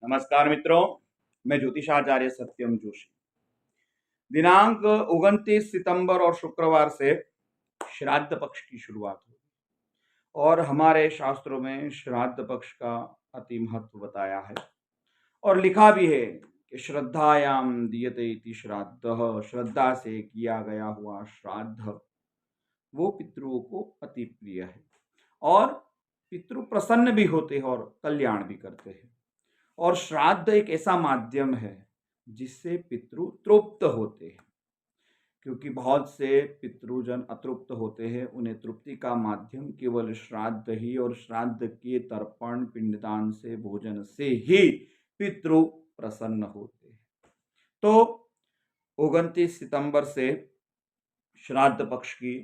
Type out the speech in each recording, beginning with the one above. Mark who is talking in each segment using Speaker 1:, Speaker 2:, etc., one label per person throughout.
Speaker 1: नमस्कार मित्रों, मैं ज्योतिषाचार्य सत्यम जोशी। दिनांक 29 सितंबर और शुक्रवार से श्राद्ध पक्ष की शुरुआत हुई और हमारे शास्त्रों में श्राद्ध पक्ष का अति महत्व बताया है और लिखा भी है कि श्रद्धायाम दीयते इति श्राद्धः, श्रद्धा से किया गया हुआ श्राद्ध वो पितरों को अति प्रिय है और पितृ प्रसन्न भी होते हैं और कल्याण भी करते हैं। और श्राद्ध एक ऐसा माध्यम है जिससे पितृ तृप्त होते हैं, क्योंकि बहुत से पितृजन अतृप्त होते हैं। उन्हें तृप्ति का माध्यम केवल श्राद्ध ही और श्राद्ध के तर्पण पिंडदान से भोजन से ही पितृ प्रसन्न होते हैं। तो 29 सितंबर से श्राद्ध पक्ष की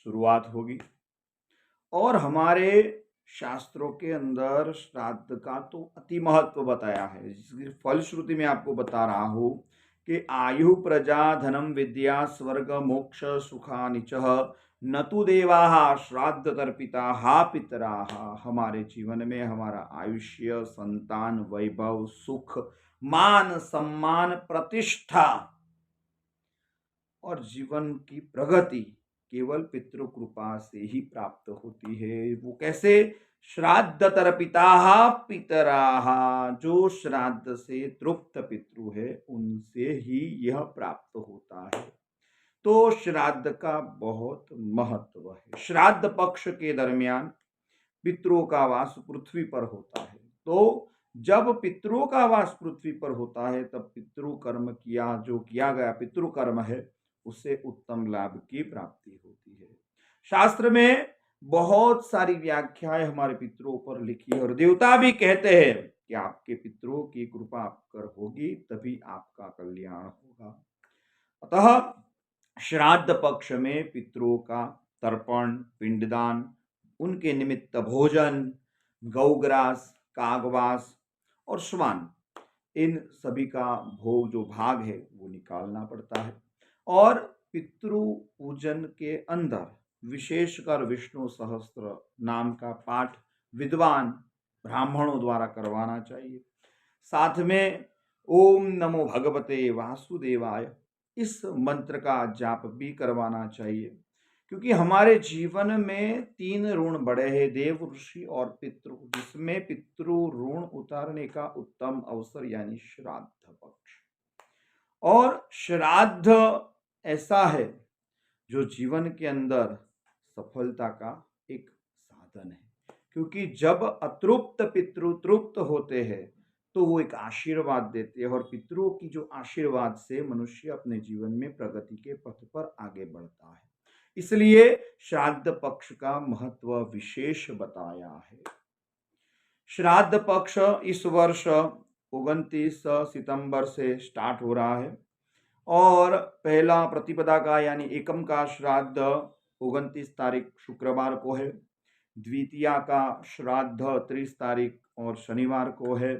Speaker 1: शुरुआत होगी और हमारे शास्त्रों के अंदर श्राद्ध का तो अति महत्व बताया है, जिसकी फलश्रुति में आपको बता रहा हूं कि आयु प्रजा धनम विद्या स्वर्ग मोक्ष सुखानि च न तु देवाः श्राद्ध तर्पिता पितराः। हमारे जीवन में हमारा आयुष्य, संतान, वैभव, सुख, मान, सम्मान, प्रतिष्ठा और जीवन की प्रगति केवल पितृ कृपा से ही प्राप्त होती है। वो कैसे? श्राद्ध तर्पिता पितराः, जो श्राद्ध से तृप्त पितृ है उनसे ही यह प्राप्त होता है। तो श्राद्ध का बहुत महत्व है। श्राद्ध पक्ष के दरमियान पितरों का वास पृथ्वी पर होता है। तो जब पितरों का वास पृथ्वी पर होता है तब पितृ कर्म जो किया गया पितृ कर्म है उससे उत्तम लाभ की प्राप्ति होती है। शास्त्र में बहुत सारी व्याख्याएं हमारे पितरों पर लिखी है और देवता भी कहते हैं कि आपके पितरों की कृपा आप पर होगी तभी आपका कल्याण होगा। अतः श्राद्ध पक्ष में पितरों का तर्पण, पिंडदान, उनके निमित्त भोजन, गौग्रास, कागवास और श्वान, इन सभी का भोग जो भाग है वो निकालना पड़ता है। और पितृ पूजन के अंदर विशेषकर विष्णु सहस्त्र नाम का पाठ विद्वान ब्राह्मणों द्वारा करवाना चाहिए। साथ में ओम नमो भगवते वासुदेवाय इस मंत्र का जाप भी करवाना चाहिए, क्योंकि हमारे जीवन में 3 ऋण बड़े हैं, देव, ऋषि और पितृ, जिसमें पितृ ऋण उतारने का उत्तम अवसर यानी श्राद्ध पक्ष। और श्राद्ध ऐसा है जो जीवन के अंदर सफलता का एक साधन है, क्योंकि जब अतृप्त पितृ तृप्त होते हैं तो वो एक आशीर्वाद देते हैं और पितरों की जो आशीर्वाद से मनुष्य अपने जीवन में प्रगति के पथ पर आगे बढ़ता है। इसलिए श्राद्ध पक्ष का महत्व विशेष बताया है। श्राद्ध पक्ष इस वर्ष 29 सितंबर से स्टार्ट हो रहा है और पहला प्रतिपदा का यानी एकम का श्राद्ध 29 तारीख शुक्रवार को है। द्वितीया का श्राद्ध 30 तारीख और शनिवार को है।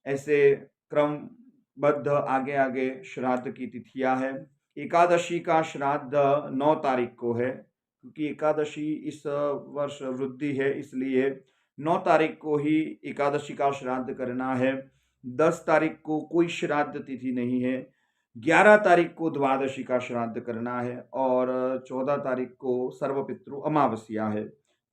Speaker 1: ऐसे क्रमबद्ध आगे आगे श्राद्ध की तिथियां है। एकादशी का श्राद्ध 9 तारीख को है, क्योंकि एकादशी इस वर्ष वृद्धि है, इसलिए 9 तारीख को ही एकादशी का श्राद्ध करना है। 10 तारीख को कोई श्राद्ध तिथि नहीं है। 11 तारीख को द्वादशी का श्राद्ध करना है और 14 तारीख को सर्वपितृ अमावस्या है।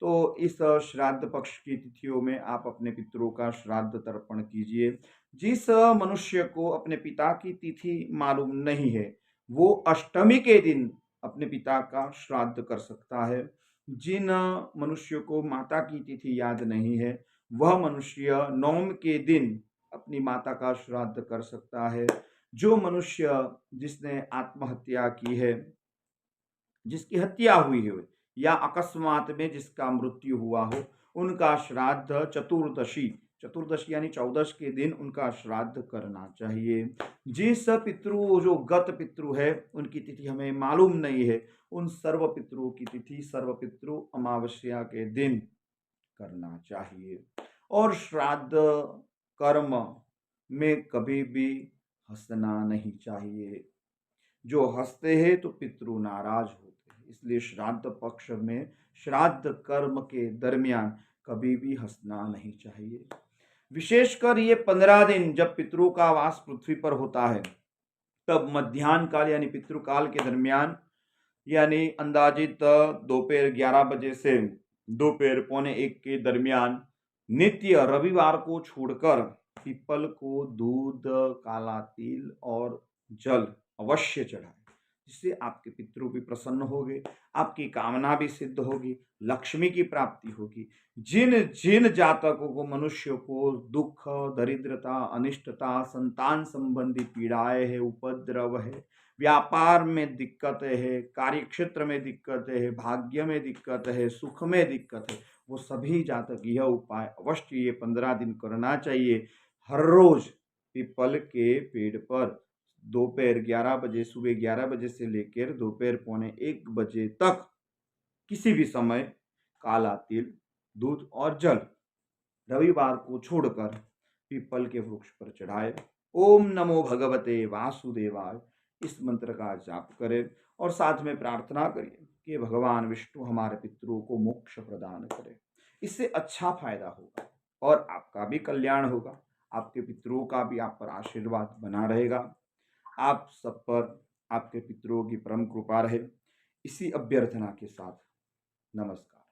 Speaker 1: तो इस श्राद्ध पक्ष की तिथियों में आप अपने पितरों का श्राद्ध तर्पण कीजिए। जिस मनुष्य को अपने पिता की तिथि मालूम नहीं है वो अष्टमी के दिन अपने पिता का श्राद्ध कर सकता है। जिन मनुष्य को माता की तिथि याद नहीं है वह मनुष्य नवम के दिन अपनी माता का श्राद्ध कर सकता है। जो मनुष्य जिसने आत्महत्या की है, जिसकी हत्या हुई हो या अकस्मात में जिसका मृत्यु हुआ हो, उनका श्राद्ध चतुर्दशी यानी 14 के दिन उनका श्राद्ध करना चाहिए। जिस पितृ जो गत पितृ है उनकी तिथि हमें मालूम नहीं है, उन सर्व पितरों की तिथि सर्वपितृ अमावस्या के दिन करना चाहिए। और श्राद्ध कर्म में कभी भी हंसना नहीं चाहिए। जो हंसते हैं तो पितृ नाराज होते हैं, इसलिए श्राद्ध पक्ष में श्राद्ध कर्म के दरमियान कभी भी हंसना नहीं चाहिए। विशेषकर ये 15 दिन जब पितरों का वास पृथ्वी पर होता है, तब मध्याह्न काल यानी पितृकाल के दरमियान, यानी अंदाजित दोपहर 11 बजे से दोपहर पौने 1 के दरमियान नित्य रविवार को छोड़कर पीपल को दूध, काला तिल और जल अवश्य चढ़ाएं, जिससे आपके पितृ भी प्रसन्न होंगे, आपकी कामना भी सिद्ध होगी, लक्ष्मी की प्राप्ति होगी। जिन जिन जातकों को, मनुष्य को दुख, दरिद्रता, अनिष्टता, संतान संबंधी पीड़ाएं है, उपद्रव है, व्यापार में दिक्कत है, कार्यक्षेत्र में दिक्कत है, भाग्य में दिक्कत है, सुख में दिक्कत है, वो सभी जातक यह उपाय अवश्य ये 15 दिन करना चाहिए। हर रोज पीपल के पेड़ पर दोपहर 11 बजे, सुबह 11 बजे से लेकर दोपहर पौने 1 बजे तक किसी भी समय काला तिल, दूध और जल रविवार को छोड़कर पीपल के वृक्ष पर चढ़ाए। ओम नमो भगवते वासुदेवाय इस मंत्र का जाप करें और साथ में प्रार्थना करिए कि भगवान विष्णु हमारे पितरों को मोक्ष प्रदान करें। इससे अच्छा फायदा होगा और आपका भी कल्याण होगा, आपके पितरों का भी आप पर आशीर्वाद बना रहेगा। आप सब पर आपके पितरों की परम कृपा रहे, इसी अभ्यर्थना के साथ नमस्कार।